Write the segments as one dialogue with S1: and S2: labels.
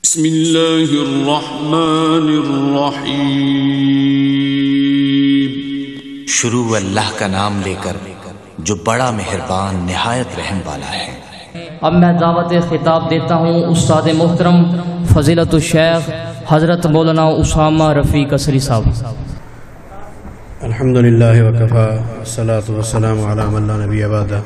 S1: بسم اللہ الرحمن الرحیم۔
S2: شروع اللہ کا نام لے کر جو بڑا مہربان نہایت رحم والا ہے۔
S3: اب میں دعوت خطاب دیتا ہوں استاد محترم فضیلت الشیخ حضرت مولانا اسامہ رفیع قصری صاحب۔
S4: الحمدللہ وکفا والصلاة والسلام علی من لا نبی بعدہ،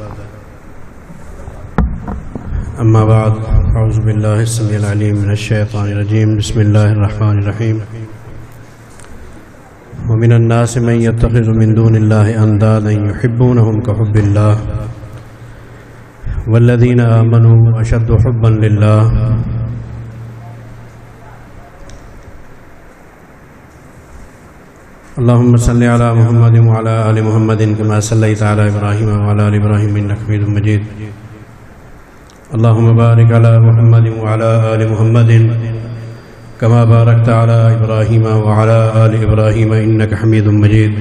S4: اما بعد، اعوذ باللہ السمیع العلیم من الشیطان الرجیم، بسم اللہ الرحمن الرحیم۔ ومن الناس من يتخذ من دون اللہ اندادا يحبونهم كحب اللہ والذین آمنوا اشد حبا للہ۔ اللهم صل على محمد وعلى آل محمد كما صليت على إبراهيم وعلى آل إبراهيم إنك حميد مجيد۔ اللهم بارك على محمد وعلى آل محمد كما باركت على إبراهيم وعلى آل إبراهيم إنك حميد مجيد۔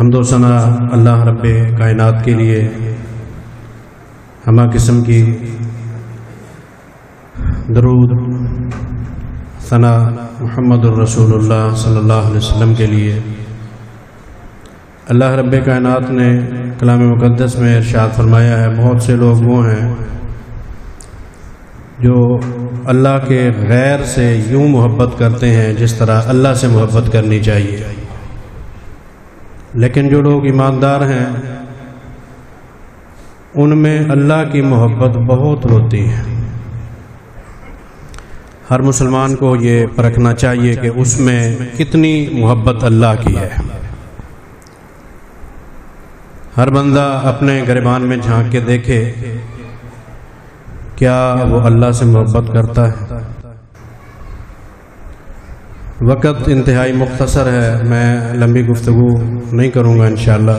S4: حمد و ثنا اللہ رب کائنات کے لیے، ہمہ قسم کی درود ثنا محمد الرسول اللہ صلی اللہ علیہ وسلم کے لیے۔ اللہ رب کائنات نے کلام مقدس میں ارشاد فرمایا ہے، بہت سے لوگ وہ ہیں جو اللہ کے غیر سے یوں محبت کرتے ہیں جس طرح اللہ سے محبت کرنی چاہیے، لیکن جو لوگ ایماندار ہیں ان میں اللہ کی محبت بہت ہوتی ہے۔ ہر مسلمان کو یہ پرکھنا چاہیے کہ اس میں کتنی محبت اللہ کی ہے۔ ہر بندہ اپنے گریبان میں جھانک کے دیکھے، کیا وہ اللہ سے محبت کرتا ہے؟ وقت انتہائی مختصر ہے، میں لمبی گفتگو نہیں کروں گا انشاءاللہ۔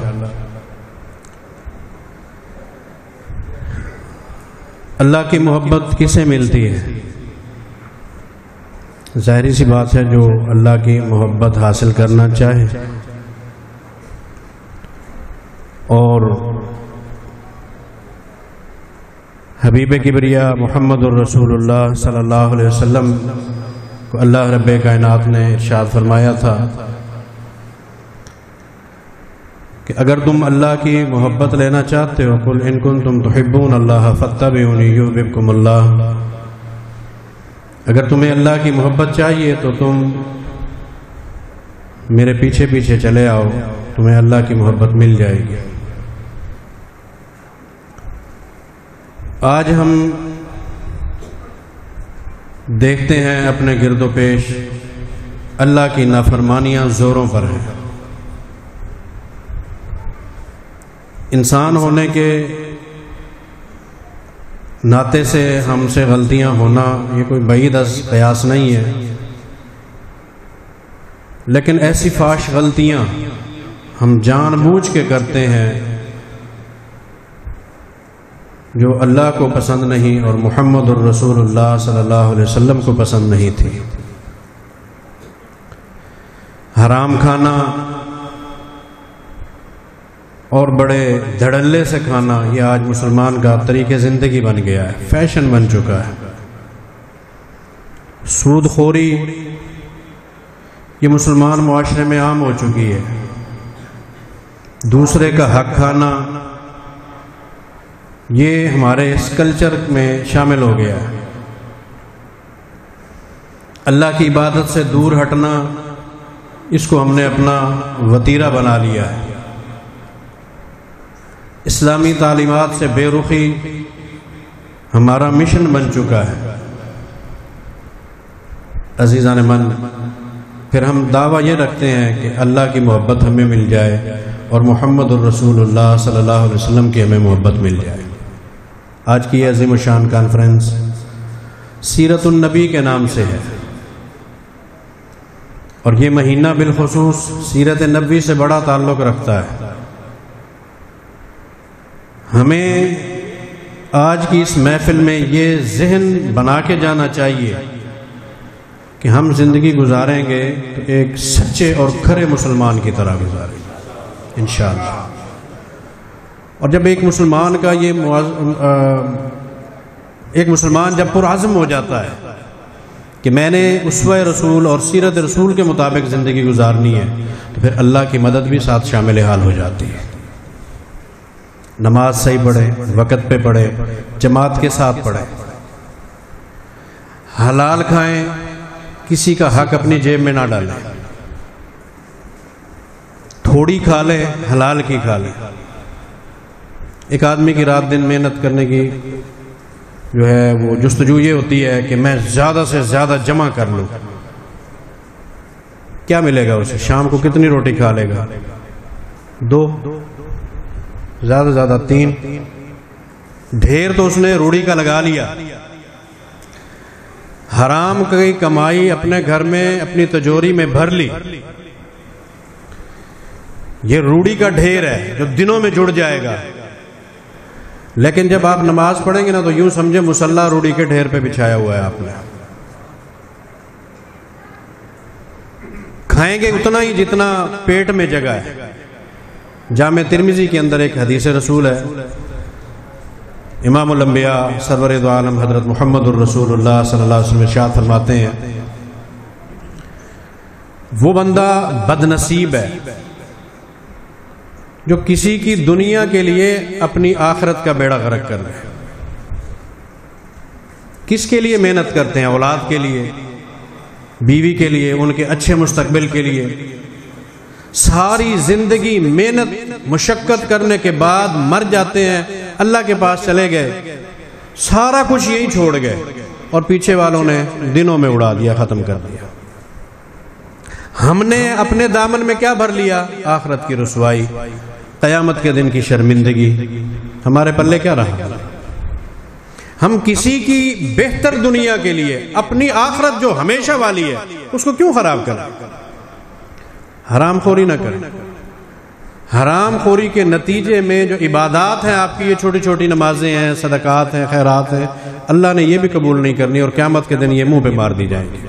S4: اللہ کی محبت کسے ملتی ہے؟ ظاہری سی بات ہے جو اللہ کی محبت حاصل کرنا چاہے اور حبیب کبریا محمد الرسول اللہ صلی اللہ علیہ وسلم کو اللہ رب کائنات نے ارشاد فرمایا تھا کہ اگر تم اللہ کی محبت لینا چاہتے ہو، قل ان کنتم تحبون اللہ فاتبعونی یحببکم اللہ، اگر تمہیں اللہ کی محبت چاہیے تو تم میرے پیچھے پیچھے چلے آؤ، تمہیں اللہ کی محبت مل جائے گی۔ آج ہم دیکھتے ہیں اپنے گرد و پیش اللہ کی نافرمانیاں زوروں پر ہیں۔ انسان ہونے کے ناطے سے ہم سے غلطیاں ہونا یہ کوئی بعید از قیاس نہیں ہے، لیکن ایسی فاش غلطیاں ہم جان بوجھ کے کرتے ہیں جو اللہ کو پسند نہیں اور محمد الرسول اللہ صلی اللہ علیہ وسلم کو پسند نہیں تھی۔ حرام کھانا اور بڑے دھڑلے سے کھانا یہ آج مسلمان کا طریقہ زندگی بن گیا ہے، فیشن بن چکا ہے۔ سود خوری یہ مسلمان معاشرے میں عام ہو چکی ہے۔ دوسرے کا حق کھانا یہ ہمارے اس کلچر میں شامل ہو گیا ہے۔ اللہ کی عبادت سے دور ہٹنا اس کو ہم نے اپنا وتیرہ بنا لیا ہے۔ اسلامی تعلیمات سے بے رخی ہمارا مشن بن چکا ہے۔ عزیزان من، پھر ہم دعویٰ یہ رکھتے ہیں کہ اللہ کی محبت ہمیں مل جائے اور محمد الرسول اللہ صلی اللہ علیہ وسلم کی ہمیں محبت مل جائے۔ آج کی عظیم الشان کانفرنس سیرت النبی کے نام سے ہے، اور یہ مہینہ بالخصوص سیرت نبی سے بڑا تعلق رکھتا ہے۔ ہمیں آج کی اس محفل میں یہ ذہن بنا کے جانا چاہیے کہ ہم زندگی گزاریں گے تو ایک سچے اور کھرے مسلمان کی طرح گزاریں گے انشاءاللہ۔ اور جب ایک مسلمان کا ایک مسلمان جب پرعزم ہو جاتا ہے کہ میں نے اسوہ رسول اور سیرت رسول کے مطابق زندگی گزارنی ہے، تو پھر اللہ کی مدد بھی ساتھ شامل حال ہو جاتی ہے۔ نماز صحیح پڑھے، وقت پہ پڑھے، جماعت کے ساتھ پڑھے، حلال کھائیں، کسی کا حق اپنی جیب میں نہ ڈالیں، تھوڑی کھا لیں، حلال کی کھا لیں۔ ایک آدمی کی رات دن محنت کرنے کی جو ہے وہ جستجو یہ ہوتی ہے کہ میں زیادہ سے زیادہ جمع کر لوں، کیا ملے گا اسے؟ شام کو کتنی روٹی کھا لے گا؟ 2، زیادہ سے زیادہ 3۔ ڈھیر تو اس نے روڑی کا لگا لیا۔ حرام کی کمائی اپنے گھر میں اپنی تجوری میں بھر لی، یہ روڑی کا ڈھیر ہے جو دنوں میں جڑ جائے گا۔ لیکن جب آپ نماز پڑھیں گے نا تو یوں سمجھے مصلی روڑی کے ڈھیر پہ بچھایا ہوا ہے آپ نے۔ کھائیں گے اتنا ہی جتنا پیٹ میں جگہ ہے۔ جامع ترمذی کے اندر ایک حدیث رسول ہے، امام الانبیاء سرور دو عالم حضرت محمد الرسول اللہ صلی اللہ علیہ وسلم ارشاد فرماتے ہیں، وہ بندہ بد نصیب ہے جو کسی کی دنیا کے لیے اپنی آخرت کا بیڑا غرق کر رہے ہیں۔ کس کے لیے محنت کرتے ہیں؟ اولاد کے لیے، بیوی کے لیے، ان کے اچھے مستقبل کے لیے۔ ساری زندگی محنت مشقت کرنے کے بعد مر جاتے ہیں، اللہ کے پاس چلے گئے، سارا کچھ یہی چھوڑ گئے، اور پیچھے والوں نے دنوں میں اڑا دیا، ختم کر دیا۔ ہم نے اپنے دامن میں کیا بھر لیا؟ آخرت کی رسوائی، قیامت کے دن کی شرمندگی۔ ہمارے پلے کیا رہا؟ ہم کسی کی بہتر دنیا کے لیے اپنی آخرت جو ہمیشہ والی ہے اس کو کیوں خراب کریں؟ حرام خوری نہ کریں۔ حرام خوری کے نتیجے میں جو عبادات ہیں آپ کی، یہ چھوٹی چھوٹی نمازیں ہیں، صدقات ہیں، خیرات ہیں، اللہ نے یہ بھی قبول نہیں کرنی، اور قیامت کے دن یہ منہ پہ مار دی جائے گی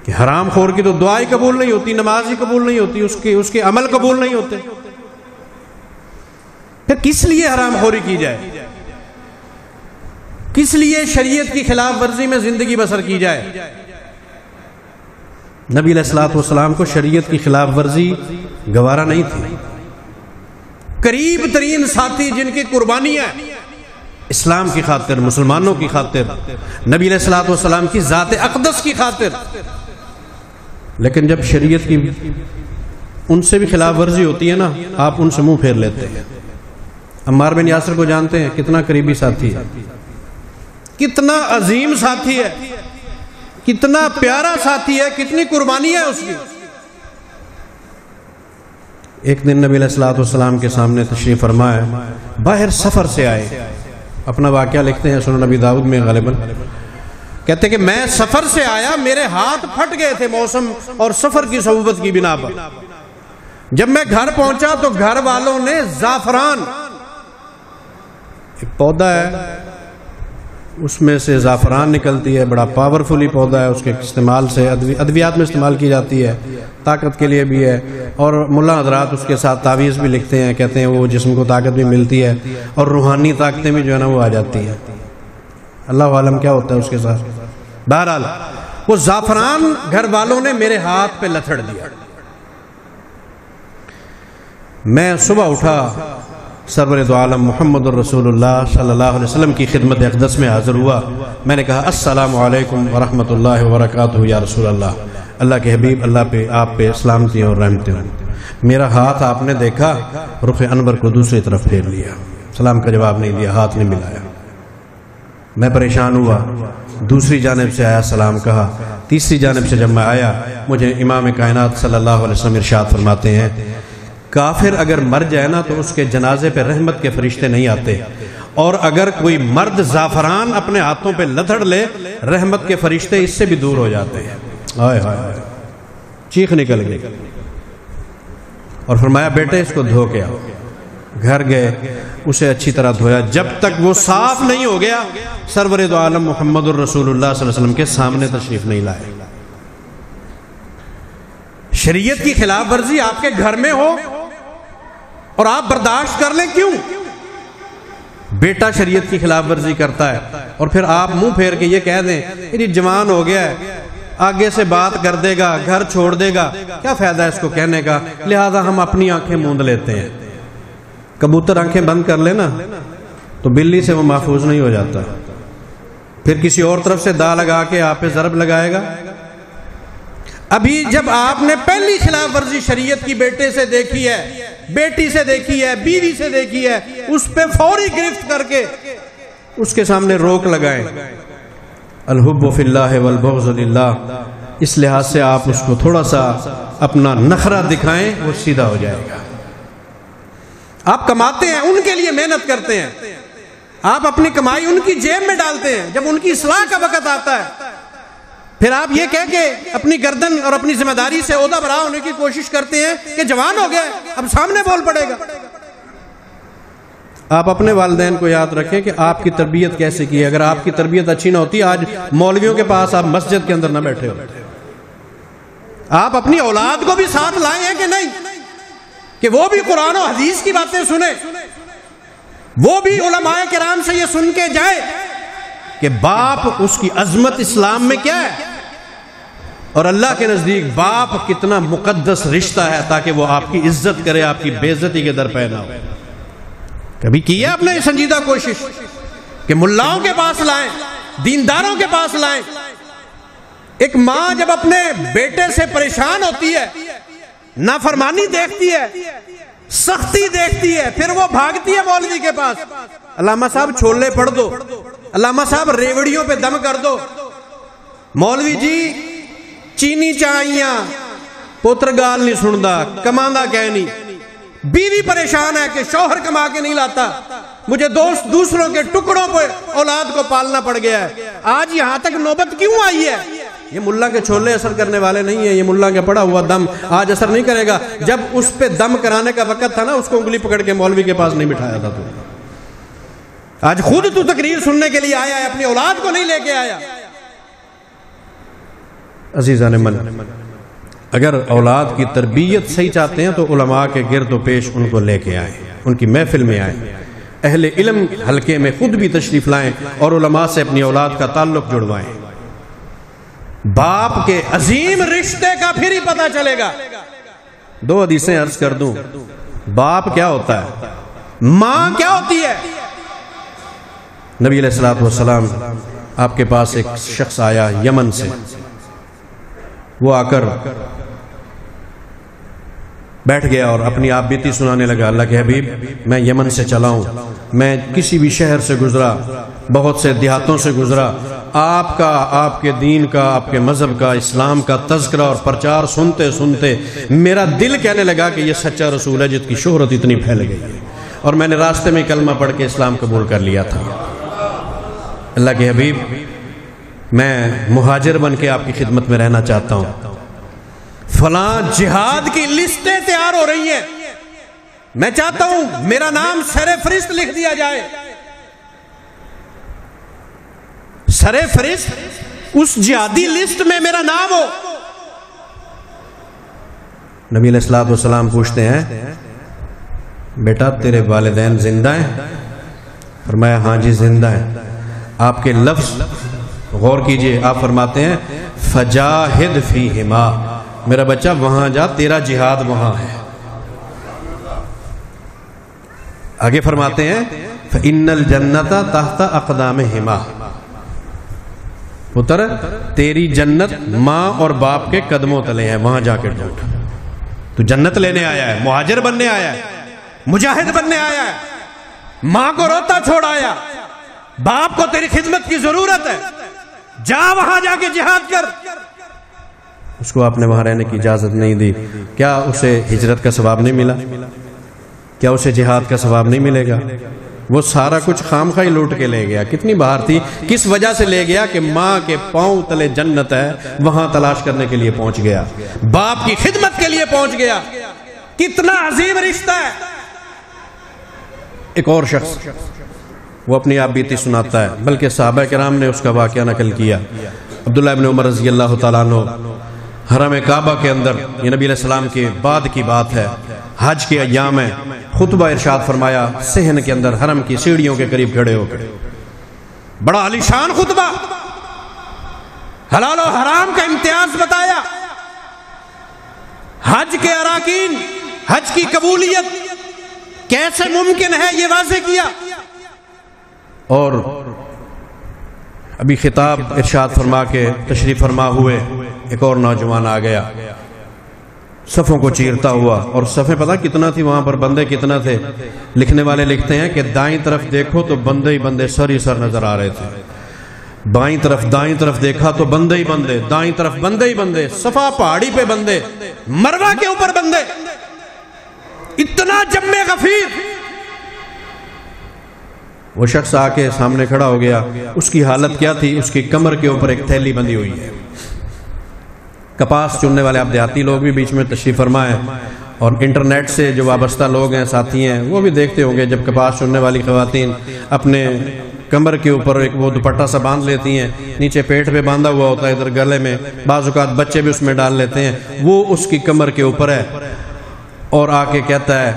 S4: کہ حرام خور کی تو دعا ہی قبول نہیں ہوتی، نماز ہی قبول نہیں ہوتی، اس کے عمل قبول نہیں ہوتے۔ پھر کس لیے حرام خوری کی جائے؟ کس لیے شریعت کی خلاف ورزی میں زندگی بسر کی جائے؟ نبی علیہ الصلوۃ والسلام کو شریعت کی خلاف ورزی گوارا نہیں تھی۔ قریب ترین ساتھی جن کی قربانیاں اسلام کی خاطر، مسلمانوں کی خاطر، نبی علیہ الصلوۃ والسلام کی ذات اقدس کی خاطر، لیکن جب شریعت کی ان سے بھی خلاف ورزی ہوتی ہے نا، آپ ان سے منہ پھیر لیتے ہیں۔ عمار بن یاسر کو جانتے ہیں، کتنا قریبی ساتھی ہے، کتنا عظیم ساتھی ہے، کتنا پیارا ساتھی ہے، کتنی قربانی ہے اس کی۔ ایک دن نبی علیہ الصلوۃ والسلام کے سامنے تشریف فرمائے، باہر سفر سے آئے، اپنا واقعہ لکھتے ہیں سنن نبی داؤد میں غالباً، کہتے کہ میں سفر سے آیا، میرے ہاتھ پھٹ گئے تھے موسم اور سفر کی صعوبت کی بنا پر۔ جب میں گھر پہنچا تو گھر والوں نے زعفران، ایک پودا ہے اس میں سے زعفران نکلتی ہے، بڑا پاورفلی پودا ہے، اس کے استعمال سے ادویات میں استعمال کی جاتی ہے، طاقت کے لیے بھی ہے، اور ملا حضرات اس کے ساتھ تعویذ بھی لکھتے ہیں، کہتے ہیں وہ جسم کو طاقت بھی ملتی ہے اور روحانی طاقتیں بھی جو ہے نا وہ آ جاتی ہیں۔ اللہ عالم کیا ہوتا ہے اس کے ساتھ۔ بہرحال وہ زعفران گھر والوں نے میرے ہاتھ پہ لتھڑ دیا۔ میں صبح اٹھا، سرور دو عالم محمد الرسول اللہ صلی اللہ علیہ وسلم کی خدمت اقدس میں حاضر ہوا۔ میں نے کہا السلام علیکم ورحمۃ اللہ وبرکاتہ یا رسول اللہ، اللہ کے حبیب، اللہ پہ آپ پہ سلامتی اور رحمتیں ہوں۔ میرا ہاتھ آپ نے دیکھا، رخ انور کو دوسری طرف پھیر لیا، سلام کا جواب نہیں دیا، ہاتھ نہیں ملایا۔ میں پریشان ہوا، دوسری جانب سے آیا، سلام کہا، تیسری جانب سے جب میں آیا، مجھے امام کائنات صلی اللہ علیہ وسلم ارشاد فرماتے ہیں، کافر اگر مر جائے نا تو اس کے جنازے پہ رحمت کے فرشتے نہیں آتے، اور اگر کوئی مرد زعفران اپنے ہاتھوں پہ لتھڑ لے، رحمت کے فرشتے اس سے بھی دور ہو جاتے ہیں۔ ہائے ہائے، چیخ نکل گئی، اور فرمایا بیٹے اس کو دھو کے آؤ۔ گھر گئے، اسے اچھی طرح دھویا، جب تک وہ صاف نہیں ہو گیا سرور دو عالم محمد الرسول اللہ صلی اللہ علیہ وسلم کے سامنے تشریف نہیں لائے۔ شریعت کی خلاف ورزی آپ کے گھر میں ہو، اور آپ برداشت کر لیں کیوں؟ بیٹا شریعت کی خلاف ورزی کرتا ہے اور پھر آپ منہ پھیر کے یہ کہہ دیں یہ جوان ہو گیا ہے، آگے سے بات کر دے گا، گھر چھوڑ دے گا، کیا فائدہ ہے اس کو کہنے کا؟ لہذا ہم اپنی آنکھیں موند لیتے ہیں۔ کبوتر آنکھیں بند کر لینا تو بلی سے وہ محفوظ نہیں ہو جاتا، پھر کسی اور طرف سے دا لگا کے آپ پہ ضرب لگائے گا۔ ابھی جب آپ نے پہلی خلاف ورزی شریعت کی بیٹے سے دیکھی ہے، بیٹی سے دیکھی ہے، بیوی سے دیکھی ہے، اس پہ فوری گرفت کر کے اس کے سامنے روک لگائیں۔ الحب فی اللہ والبغض للہ، اس لحاظ سے آپ اس کو تھوڑا سا اپنا نخرہ دکھائیں، وہ سیدھا ہو جائے گا۔ آپ کماتے ہیں، ان کے لیے محنت کرتے ہیں، آپ اپنی کمائی ان کی جیب میں ڈالتے ہیں، جب ان کی اصلاح کا وقت آتا ہے پھر آپ یہ کہہ کے اپنی گردن اور اپنی ذمہ داری سے عہدہ برا ہونے کی کوشش کرتے ہیں کہ جوان ہو گئے اب سامنے بول پڑے گا۔ آپ اپنے والدین کو یاد رکھیں کہ آپ کی تربیت کیسے کی ہے۔ اگر آپ کی تربیت اچھی نہ ہوتی آج مولویوں کے پاس آپ مسجد کے اندر نہ بیٹھے ہو۔ آپ اپنی اولاد کو بھی ساتھ لائے ہیں کہ نہیں کہ وہ بھی قرآن و حدیث کی باتیں سنیں، وہ بھی علماء کرام سے یہ سن کے جائے کہ باپ اس کی عظمت اسلام میں کیا ہے اور اللہ کے نزدیک باپ کتنا مقدس رشتہ ہے، تاکہ وہ آپ کی عزت کرے، آپ کی بے عزتی کے در پہ نہ ہو۔ کبھی کی ہے آپ نے سنجیدہ کوشش کہ ملاؤں کے پاس لائیں، دینداروں کے پاس لائیں؟ ایک ماں جب اپنے بیٹے سے پریشان ہوتی ہے، نافرمانی دیکھتی ہے، سختی دیکھتی ہے، پھر وہ بھاگتی ہے مولوی کے پاس، علامہ صاحب چھولے پڑھ دو، علامہ صاحب ریوڑیوں پہ دم کر دو، مولوی جی چینی چائیاں پوتر گال نہیں سندا، کماندہ کہ نہیں۔ بیوی پریشان ہے کہ شوہر کما کے نہیں لاتا، مجھے دوسروں کے ٹکڑوں پہ اولاد کو پالنا پڑ گیا ہے۔ آج یہاں تک نوبت کیوں آئی ہے؟ یہ ملا کے چھولے اثر کرنے والے نہیں ہیں، یہ ملا کے پڑا ہوا دم آج اثر نہیں کرے گا۔ جب اس پہ دم کرانے کا وقت تھا نا، اس کو انگلی پکڑ کے مولوی کے پاس نہیں بٹھایا تھا۔ تو آج خود تو تقریر سننے کے لیے آیا ہے، اپنی اولاد کو نہیں لے کے آیا۔ عزیزان من، اگر اولاد کی تربیت صحیح چاہتے ہیں تو علماء کے گرد و پیش ان کو لے کے آئیں، ان کی محفل میں آئیں، اہل علم حلقے میں خود بھی تشریف لائیں اور علماء سے اپنی اولاد کا تعلق جڑوائیں۔ باپ کے عظیم رشتے کا پھر ہی پتہ چلے گا۔ دو حدیثیں عرض کر دوں، باپ کیا ہوتا ہے، ماں کیا ہوتی ہے۔ نبی علیہ الصلوۃ والسلام آپ کے پاس ایک شخص آیا یمن سے، وہ آ کر بیٹھ گیا اور اپنی آپ بیتی سنانے لگا۔ اللہ کے حبیب، میں یمن سے چلا ہوں، میں کسی بھی شہر سے گزرا، بہت سے دیہاتوں سے گزرا، آپ کا، آپ کے دین کا، آپ کے مذہب کا، اسلام کا تذکرہ اور پرچار سنتے سنتے میرا دل کہنے لگا کہ یہ سچا رسول ہے جس کی شہرت اتنی پھیل گئی ہے، اور میں نے راستے میں کلمہ پڑھ کے اسلام قبول کر لیا تھا۔ اللہ کے حبیب، میں مہاجر بن کے آپ کی خدمت میں رہنا چاہتا ہوں، فلاں جہاد کی لسٹیں تیار ہو رہی ہیں، میں چاہتا ہوں میرا نام سر فہرست لکھ دیا جائے۔ سر فہرست اس جہادی لسٹ میں میرا نام ہو۔ نبی علیہ الصلوۃ والسلام پوچھتے ہیں، بیٹا تیرے والدین زندہ ہیں؟ فرمایا ہاں جی زندہ ہیں۔ آپ کے لفظ غور کیجئے، آپ فرماتے ہیں فجاہد فیہما، میرا بچہ وہاں جا، تیرا جہاد وہاں ہے۔ آگے فرماتے ہیں فإن الجنۃ تحت اقدامہما، پتر تیری جنت ماں اور باپ کے قدموں تلے ہے، وہاں جا کے ڈھونڈ۔ تو جنت لینے آیا ہے، مہاجر بننے آیا ہے، مجاہد بننے آیا ہے، ماں کو روتا چھوڑ آیا، باپ کو تیری خدمت کی ضرورت ہے، جا وہاں جا کے جہاد کر۔ اس کو آپ نے وہاں رہنے کی اجازت نہیں دی، کیا اسے ہجرت کا ثواب نہیں ملا؟ کیا اسے جہاد کا ثواب نہیں ملے گا؟ وہ سارا کچھ خام خواہ لوٹ کے لے گیا۔ کتنی بہار تھی، کس وجہ سے لے گیا کہ ماں کے پاؤں تلے جنت ہے، وہاں تلاش کرنے کے لیے پہنچ گیا، باپ کی خدمت کے لیے پہنچ گیا۔ کتنا عظیم رشتہ ہے۔ ایک اور شخص، وہ اپنی آپ بیتی سناتا ہے، بلکہ صحابہ کرام نے اس کا واقعہ نقل کیا۔ عبداللہ ابن عمر رضی اللہ تعالیٰ عنہ حرم کعبہ کے اندر، یہ نبی علیہ السلام کے بعد کی بات ہے، حج کے ایام ہے، خطبہ ارشاد فرمایا صحن کے اندر حرم کی سیڑھیوں کے قریب کھڑے ہو کر، بڑا عالیشان خطبہ، حلال و حرام کا امتیاز بتایا، حج کے اراکین، حج کی قبولیت کیسے ممکن ہے یہ واضح کیا۔ اور ابھی خطاب ارشاد فرما کے تشریف فرما ہوئے ایک اور نوجوان آ گیا صفوں کو چیرتا ہوا، اور صفیں پتہ کتنا تھی وہاں پر، بندے کتنا تھے؟ لکھنے والے لکھتے ہیں کہ دائیں طرف دیکھو تو بندے ہی بندے سر ہی سر نظر آ رہے تھے، بائیں طرف دائیں طرف دیکھا تو بندے ہی بندے، دائیں طرف بندے ہی بندے، صفا پہاڑی پہ بندے، مروہ کے اوپر بندے، اتنا جمع غفیر۔ وہ شخص آ کے سامنے کھڑا ہو گیا، اس کی حالت کیا تھی؟ اس کی کمر کے اوپر ایک تھیلی بندھی ہوئی ہے۔ کپاس چننے والے آپ دیہاتی لوگ بھی بیچ میں تشریف فرما ہے، اور انٹرنیٹ سے جو وابستہ لوگ ہیں، ساتھی ہیں، وہ بھی دیکھتے ہوں گے جب کپاس چننے والی خواتین اپنے کمر کے اوپر ایک وہ دوپٹہ سا باندھ لیتی ہیں، نیچے پیٹ پہ باندھا ہوا ہوتا ہے، ادھر گلے میں، بعض اوقات بچے بھی اس میں ڈال لیتے ہیں، وہ اس کی کمر کے اوپر ہے، اور آ کے کہتا ہے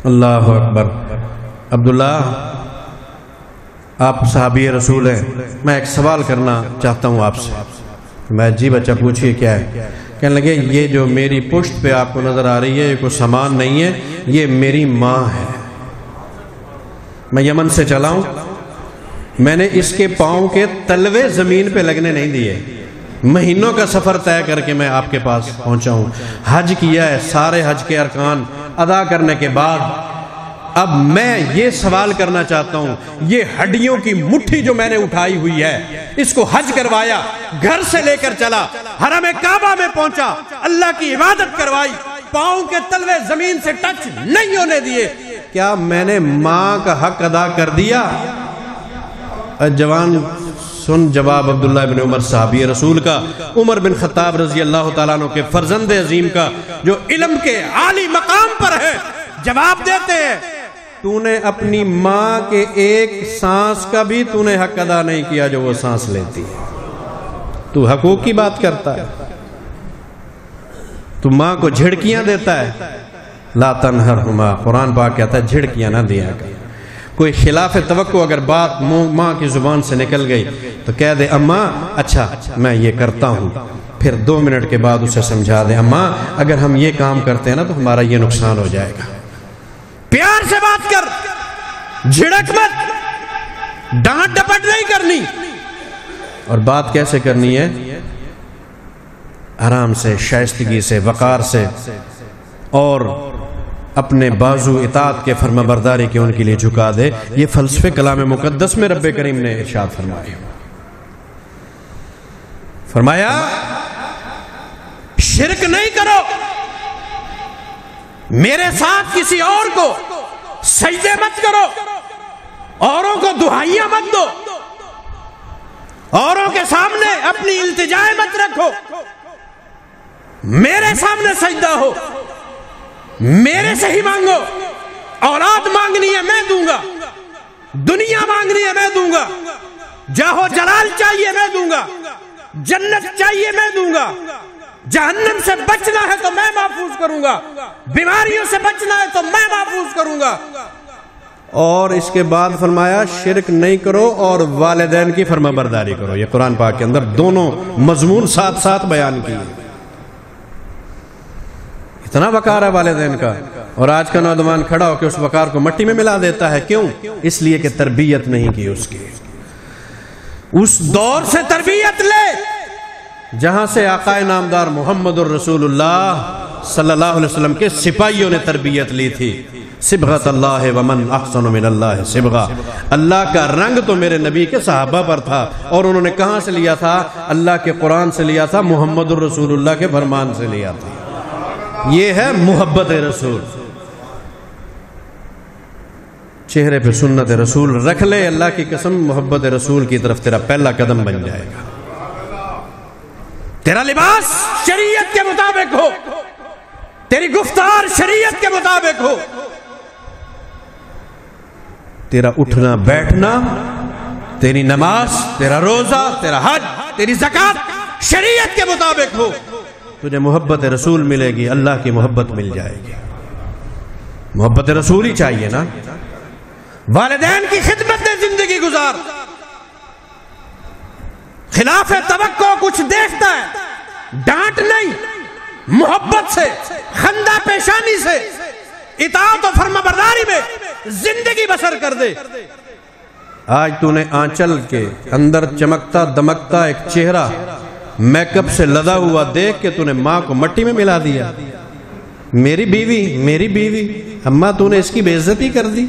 S4: اللہ اکبر، عبداللہ آپ صحابی رسول ہیں، میں ایک سوال کرنا چاہتا ہوں آپ سے۔ میں جی بچہ پوچھئے کیا ہے؟ کہنے لگے یہ جو میری پشت پہ آپ کو نظر آ رہی ہے یہ کوئی سامان نہیں ہے، یہ میری ماں ہے، میں یمن سے چلا ہوں، میں نے اس کے پاؤں کے تلوے زمین پہ لگنے نہیں دیے، مہینوں کا سفر طے کر کے میں آپ کے پاس پہنچا ہوں، حج کیا ہے، سارے حج کے ارکان ادا کرنے کے بعد اب میں یہ سوال کرنا چاہتا ہوں، یہ ہڈیوں کی مٹھی جو میں نے اٹھائی ہوئی ہے، اس کو حج کروایا، گھر سے لے کر چلا، حرم کعبہ میں پہنچا، اللہ کی عبادت کروائی، پاؤں کے تلوے زمین سے ٹچ نہیں ہونے دیے، کیا میں نے ماں کا حق ادا کر دیا؟ جوان سن جواب عبداللہ بن عمر صحابی رسول کا، عمر بن خطاب رضی اللہ تعالیٰ عنہ کے فرزند عظیم کا، جو علم کے عالی مقام پر ہے، جواب دیتے ہیں تو نے اپنی ماں کے ایک سانس کا بھی تو نے حق ادا نہیں کیا جو وہ سانس لیتی ہے، تو حقوق کی بات کرتا ہے، تو ماں کو جھڑکیاں دیتا ہے، لا تنہرہما، قرآن پاک کہتا ہے جھڑکیاں نہ دیا کر، کوئی خلاف توقع اگر بات ماں کی زبان سے نکل گئی تو کہہ دے اماں اچھا میں یہ کرتا ہوں، پھر 2 منٹ کے بعد اسے سمجھا دے اماں اگر ہم یہ کام کرتے ہیں نا تو ہمارا یہ نقصان ہو جائے گا، پیار سے بات کر، جھڑک مت، ڈانٹ ڈپٹ نہیں کرنی، اور بات کیسے کرنی ہے؟ آرام سے، شائستگی سے، وقار سے، اور اپنے بازو اطاعت کے فرما برداری کے ان کے لیے جھکا دے۔ یہ فلسفے کلام مقدس میں رب کریم نے ارشاد فرمایا شرک نہیں کرو، میرے ساتھ کسی اور کو سجدے مت کرو، اوروں کو دہائیاں مت دو، اوروں کے سامنے اپنی التجائے مت رکھو، میرے سامنے سجدہ ہو، میرے سے ہی مانگو، اولاد مانگنی ہے میں دوں گا، دنیا مانگنی ہے میں دوں گا، جاہو جلال چاہیے میں دوں گا، جنت چاہیے میں دوں گا، جہنم سے بچنا ہے تو میں محفوظ کروں گا، بیماریوں سے بچنا ہے تو میں محفوظ کروں گا، اور اس کے بعد فرمایا شرک نہیں کرو اور والدین کی فرما برداری کرو۔ یہ قرآن پاک کے اندر دونوں مضمون ساتھ ساتھ بیان کیے، اتنا وقار ہے والدین کا، اور آج کا نوجوان کھڑا ہو کے اس وقار کو مٹی میں ملا دیتا ہے، کیوں؟ اس لیے کہ تربیت نہیں کی اس کی، اس دور سے تربیت لے جہاں سے آقا نامدار محمد الرسول اللہ صلی اللہ علیہ وسلم کے سپاہیوں نے تربیت لی تھی۔ صبغۃ اللہ ومن احسن من اللہ صبغہ، اللہ کا رنگ تو میرے نبی کے صحابہ پر تھا، اور انہوں نے کہاں سے لیا تھا؟ اللہ کے قرآن سے لیا تھا، محمد الرسول اللہ کے فرمان سے لیا تھا۔ یہ ہے محبت رسول، چہرے پہ سنت رسول رکھ لے، اللہ کی قسم محبت رسول کی طرف تیرا پہلا قدم بن جائے گا۔ تیرا لباس شریعت کے مطابق ہو، تیری گفتار شریعت کے مطابق ہو، تیرا اٹھنا بیٹھنا، تیری نماز، تیرا روزہ، تیرا حج، تیری زکوٰۃ شریعت کے مطابق ہو، تجھے محبت رسول ملے گی، اللہ کی محبت مل جائے گی۔ محبت رسول ہی چاہیے نا. والدین کی خدمت میں زندگی گزار, خلاف توقع کچھ دیکھتا ہے, ڈانٹ نہیں, محبت سے, خندہ پیشانی سے, اطاعت و فرما برداری میں زندگی بسر کر دے. آج تو نے آنچل کے اندر چمکتا دمکتا ایک چہرہ میک اپ سے لدا ہوا دیکھ کے تو نے ماں کو مٹی میں ملا دیا. میری بیوی, اماں تو نے اس کی بے عزتی کر دی.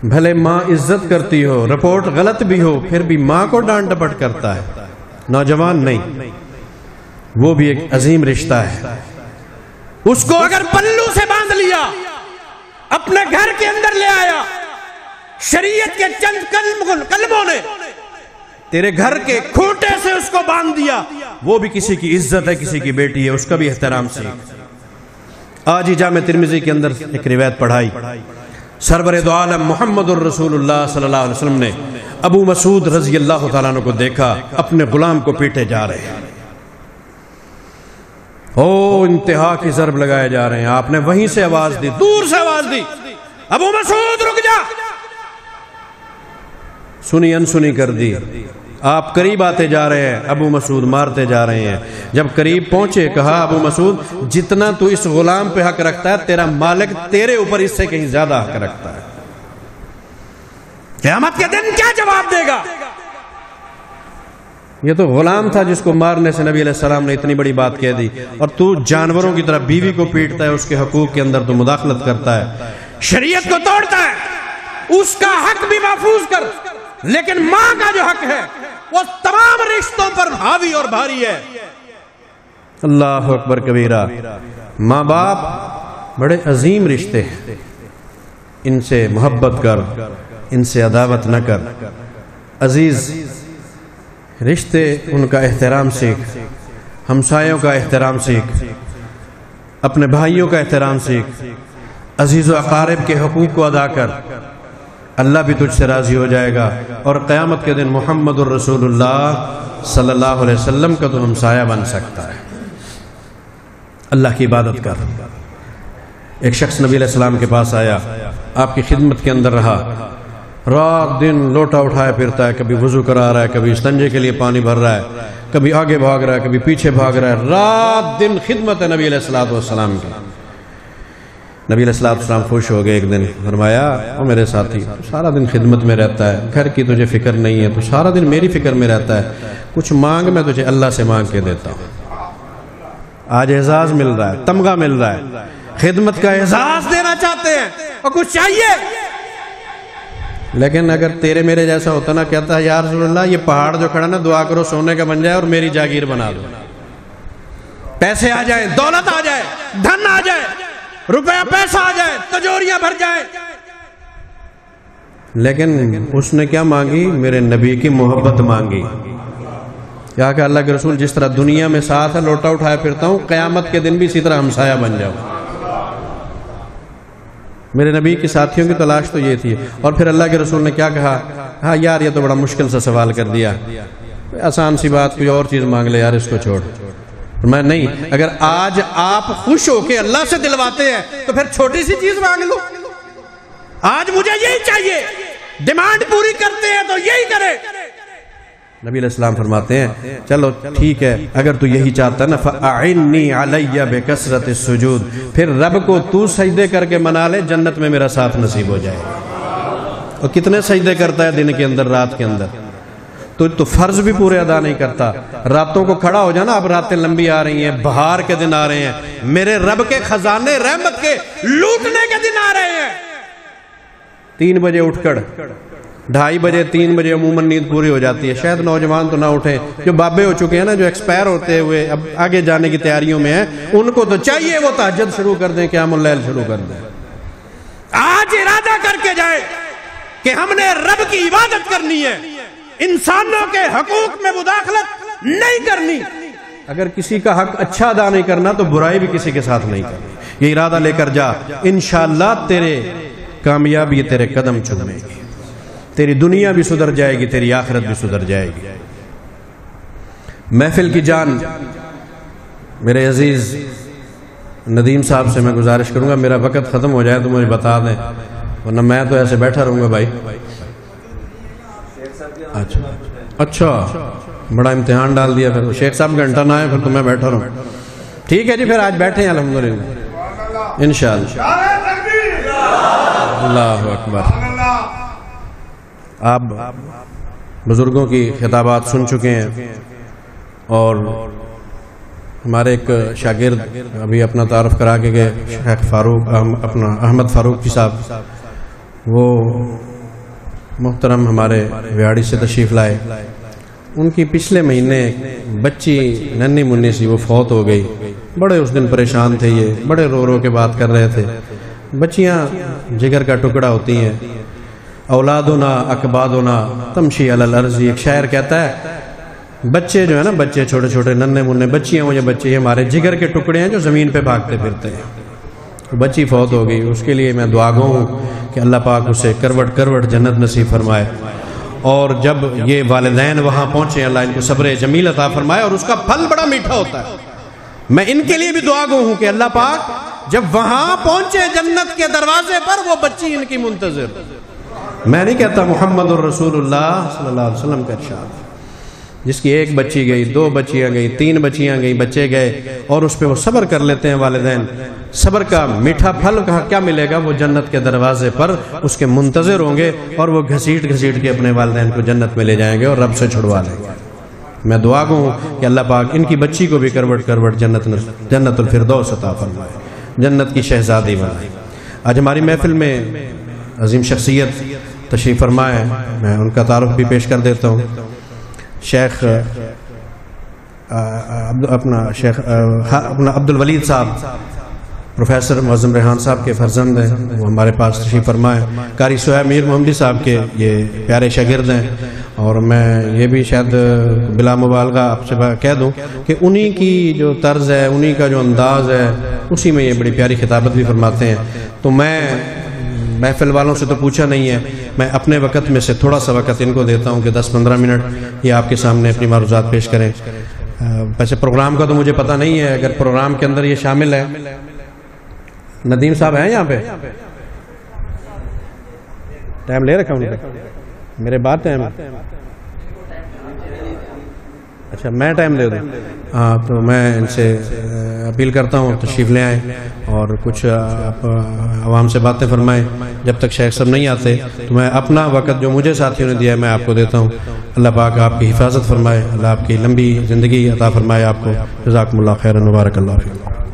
S4: بھلے ماں عزت کرتی ہو, رپورٹ غلط بھی ہو, پھر بھی ماں کو ڈانٹ ڈپٹ کرتا ہے. نوجوان نہیں, وہ بھی ایک عظیم رشتہ ہے. اس کو اگر پلو سے باندھ لیا, اپنے گھر کے اندر لے آیا, شریعت کے چند کلموں نے تیرے گھر کے کھوٹے سے اس کو باندھ دیا, وہ بھی کسی کی عزت ہے, کسی کی بیٹی ہے, اس کا بھی احترام سیکھ. آج ہی جامع ترمذی کے اندر ایک روایت پڑھائی, سرور دو عالم محمد الرسول اللہ صلی اللہ علیہ وسلم نے ابو مسعود رضی اللہ تعالیٰ عنہ کو دیکھا اپنے غلام کو پیٹے جا رہے ہیں. انتہا کی ضرب لگائے جا رہے ہیں. آپ نے وہیں سے آواز دی, دور سے آواز دی, ابو مسعود رک جا. سنی انسنی کر دی. آپ قریب آتے جا رہے ہیں, ابو مسعود مارتے جا رہے ہیں. جب قریب پہنچے کہا, ابو مسعود جتنا تو اس غلام پہ حق رکھتا ہے, تیرا مالک تیرے اوپر اس سے کہیں زیادہ حق رکھتا ہے. قیامت کے دن کیا جواب دے گا؟ یہ تو غلام تھا جس کو مارنے سے نبی علیہ السلام نے اتنی بڑی بات کہہ دی, اور تو جانوروں کی طرح بیوی کو پیٹتا ہے, اس کے حقوق کے اندر تو مداخلت کرتا ہے, شریعت کو توڑتا ہے. اس کا حق بھی محفوظ کر, لیکن ماں کا جو حق ہے وہ تمام رشتوں پر حاوی اور بھاری ہے. اللہ اکبر کبیرہ. ماں باپ بڑے عظیم رشتے ہیں, ان سے محبت کر, ان سے عداوت نہ کر. عزیز رشتے, ان کا احترام سیکھ, ہمسایوں کا احترام سیکھ, اپنے بھائیوں کا احترام سیکھ, عزیز و اقارب کے حقوق کو ادا کر. اللہ بھی تجھ سے راضی ہو جائے گا, اور قیامت کے دن محمد الرسول اللہ صلی اللہ علیہ وسلم کا تو ہمسایہ بن سکتا ہے. اللہ کی عبادت کر. ایک شخص نبی علیہ السلام کے پاس آیا, آپ کی خدمت کے اندر رہا, رات دن لوٹا اٹھایا پھرتا ہے, کبھی وضو کرا رہا ہے, کبھی استنجے کے لیے پانی بھر رہا ہے, کبھی آگے بھاگ رہا ہے, کبھی پیچھے بھاگ رہا ہے. رات دن خدمت ہے نبی علیہ السلام کی. نبی علیہ السلام خوش ہو گئے. ایک دن فرمایا, او میرے ساتھی, تو سارا دن خدمت میں رہتا ہے, گھر کی تجھے فکر نہیں ہے, تو سارا دن میری فکر میں رہتا ہے, کچھ مانگ, میں تجھے اللہ سے مانگ کے دیتا ہوں. آج اعزاز مل رہا ہے, تمغہ مل رہا ہے, خدمت کا اعزاز دینا چاہتے ہیں, اور کچھ چاہیے. لیکن اگر تیرے میرے جیسا ہوتا نا, کہتا ہے یا رسول اللہ یہ پہاڑ جو کھڑا نا دعا کرو سونے کا بن جائے اور میری جاگیر بنا دو, پیسے آ جائیں, دولت آ جائے, دھن آ جائے, روپیہ پیسہ آ جائے, تجوریاں بھر جائیں. لیکن اس نے کیا مانگی؟ میرے نبی کی محبت مانگی. کیا کہ اللہ کے رسول جس طرح دنیا میں ساتھ ہے, لوٹا اٹھایا پھرتا ہوں, قیامت کے دن بھی اسی طرح ہمسایہ بن جاؤ. میرے نبی کے ساتھیوں کی تلاش تو یہ تھی. اور پھر اللہ کے رسول نے کیا کہا؟ ہاں یار یہ تو بڑا مشکل سا سوال کر دیا, آسان سی بات, کوئی اور چیز مانگ لے یار, اس کو چھوڑ. میں نہیں, اگر آج آپ خوش ہو کے اللہ سے دلواتے ہیں تو پھر چھوٹی سی چیز مانگ لو. آج مجھے یہی چاہیے, ڈیمانڈ پوری کرتے ہیں تو یہی کرے. نبی علیہ السلام فرماتے ہیں چلو ٹھیک ہے, اگر تو یہی چاہتا ہے نا, فَأَعِنِّي عَلَيَّ بِكَثْرَةِ السُّجُودِ, پھر رب کو تو سجدے کر کے منا لے, جنت میں میرا ساتھ نصیب ہو جائے. اور کتنے سجدے کرتا ہے دن کے اندر, رات کے اندر, تو فرض بھی پورے ادا نہیں کرتا. راتوں کو کھڑا ہو جانا, اب راتیں لمبی آ رہی ہیں, بہار کے دن آ رہے ہیں, میرے رب کے خزانے رحمت کے لوٹنے کے دن آ رہے ہیں. 3 بجے اٹھ کر 2:30 بجے 3 بجے عموماً نیند پوری ہو جاتی ہے. شاید نوجوان تو نہ اٹھیں, جو بابے ہو چکے ہیں نا, جو ایکسپائر ہوتے ہوئے اب آگے جانے کی تیاریوں میں ہیں, ان کو تو چاہیے وہ تہجد شروع کر دیں, قیام اللیل شروع کر دیں. آج ارادہ کر کے جائے کہ ہم نے رب کی عبادت کرنی ہے, انسانوں کے حقوق میں مداخلت نہیں کرنی. اگر کسی کا حق اچھا ادا نہیں کرنا تو برائی بھی کسی کے ساتھ نہیں کرنی. یہ ارادہ لے کر جا, انشاءاللہ تیرے کامیابی تیرے قدم چومے گی, تیری دنیا بھی سدھر جائے گی, تیری آخرت بھی سدھر جائے گی. محفل کی جان میرے عزیز ندیم صاحب سے میں گزارش کروں گا میرا وقت ختم ہو جائے تو مجھے بتا دیں، ورنہ میں تو ایسے بیٹھا رہوں گا بھائی. اچھا بڑا امتحان ڈال دیا پھر. شیخ صاحب گھنٹہ نہ آئے پھر تو میں بیٹھا رہوں. ٹھیک ہے جی، پھر آج بیٹھے ہیں الحمدللہ انشاءاللہ. اللہ اکبر. آپ بزرگوں کی خطابات سن چکے ہیں اور ہمارے ایک شاگرد ابھی اپنا تعارف کرا کے گئے، شیخ فاروق اپنا احمد فاروق صاحب، وہ محترم ہمارے ویاڑی سے تشریف لائے. ان کی پچھلے مہینے بچی ننھی منی سی وہ فوت ہو گئی. بڑے اس دن پریشان تھے، یہ بڑے رو رو کے بات کر رہے تھے. بچیاں جگر کا ٹکڑا ہوتی ہیں. اولادنا اکبادنا تمشی علی الارض، ایک شاعر کہتا ہے بچے جو ہے نا، بچے چھوٹے چھوٹے ننھے منھے بچیاں، یہ بچے یہ ہمارے جگر کے ٹکڑے ہیں جو زمین پہ بھاگتے پھرتے ہیں. بچی فوت ہو گئی، اس کے لیے میں دعا گو ہوں کہ اللہ پاک اسے کروٹ کروٹ جنت نصیب فرمائے. اور جب یہ والدین وہاں پہنچے اللہ ان کو صبر جمیل عطا فرمائے، اور اس کا پھل بڑا میٹھا ہوتا ہے. میں ان کے لیے بھی دعا گو ہوں کہ اللہ پاک جب وہاں پہنچے جنت کے دروازے پر وہ بچی ان کی منتظر. میں نہیں کہتا محمد الرسول اللہ صلی اللہ علیہ وسلم کا ارشاد، جس کی ایک بچی گئی، دو بچیاں گئی، تین بچیاں گئی، بچے گئے، اور اس پہ وہ صبر کر لیتے ہیں والدین. صبر کا میٹھا پھل کیا ملے گا؟ وہ جنت کے دروازے پر اس کے منتظر ہوں گے، اور وہ گھسیٹ گھسیٹ کے اپنے والدین کو جنت میں لے جائیں گے اور رب سے چھڑوا لیں گے. میں دعا گو ہوں کہ اللہ پاک ان کی بچی کو بھی کروٹ کروٹ جنت الفردوس عطا فرمائے، جنت کی شہزادی بنائے. آج ہماری محفل میں عظیم شخصیت تشریف فرمائے، میں ان کا تعارف بھی پیش کر دیتا ہوں. شیخ اپنا عبد الولید صاحب، پروفیسر معظم ریحان صاحب کے فرزند ہیں، وہ ہمارے پاس تشریف فرمائے. قاری سہیب میر محمدی صاحب کے یہ پیارے شاگرد ہیں، اور میں یہ بھی شاید بلا مبالغہ آپ سے کہہ دوں کہ انہی کی جو طرز ہے، انہی کا جو انداز ہے، اسی میں یہ بڑی پیاری خطابت بھی فرماتے ہیں. تو میں محفل والوں سے تو پوچھا نہیں ہے، میں اپنے وقت میں سے تھوڑا سا وقت ان کو دیتا ہوں کہ 10-15 منٹ یہ آپ کے سامنے اپنی معروضات پیش کریں. ویسے پروگرام کا تو مجھے پتہ نہیں ہے، اگر پروگرام کے اندر یہ شامل ہے. ندیم صاحب ہیں یہاں پہ؟ ٹائم لے رکھا انہوں نے؟ میرے بعد ٹائم؟ اچھا میں ٹائم دے دوں؟ ہاں تو میں ان سے اپیل کرتا ہوں تشریف لے آئیں اور کچھ عوام سے باتیں فرمائیں. جب تک شیخ صاحب نہیں آتے تو میں اپنا وقت جو مجھے ساتھیوں نے دیا ہے میں آپ کو دیتا ہوں. اللہ پاک آپ کی حفاظت فرمائے، اللہ آپ کی لمبی زندگی عطا فرمائے آپ کو. جزاکم اللہ خیرا، مبارک اللہ فیکم.